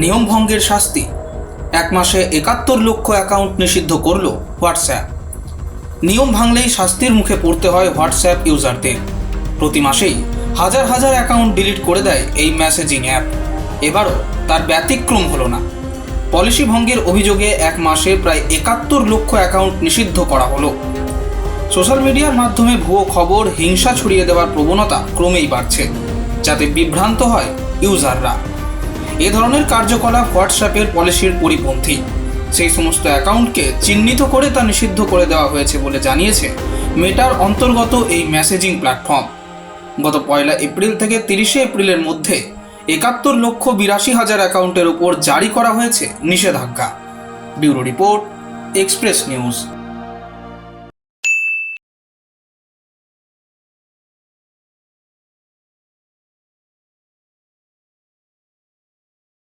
নিয়ম ভঙ্গের শাস্তি। 1 মাসে 71 লক্ষ অ্যাকাউন্ট নিষিদ্ধ করল হোয়াটসঅ্যাপ। নিয়ম ভাঙলেই শাস্তির মুখে পড়তে হয় হোয়াটসঅ্যাপ ইউজারদের। প্রতি মাসেই হাজার হাজার অ্যাকাউন্ট ডিলিট করে দেয় এই মেসেজিং অ্যাপ। এবারও তার ব্যতিক্রম হলো না। পলিসি ভঙ্গের অভিযোগে 1 মাসে প্রায় 71 লক্ষ অ্যাকাউন্ট নিষিদ্ধ করা হলো। সোশ্যাল মিডিয়ার মাধ্যমে ভুয়ো খবর, হিংসা ছড়িয়ে দেওয়ার প্রবণতা ক্রমেই বাড়ছে, যাতে বিভ্রান্ত হয় ইউজাররা। এ ধরনের কার্যকলাপ হোয়াটসঅ্যাপের পলিসির পরিপন্থী। সেই সমস্ত অ্যাকাউন্টকে চিহ্নিত করে তা নিষিদ্ধ করে দেওয়া হয়েছে বলে জানিয়েছে মেটার অন্তর্গত এই মেসেজিং প্ল্যাটফর্ম। গত 1 এপ্রিল থেকে 30 এপ্রিলের মধ্যে 71,82,000 অ্যাকাউন্টের উপর জারি করা হয়েছে নিষেধাজ্ঞা। Bureau report, express news.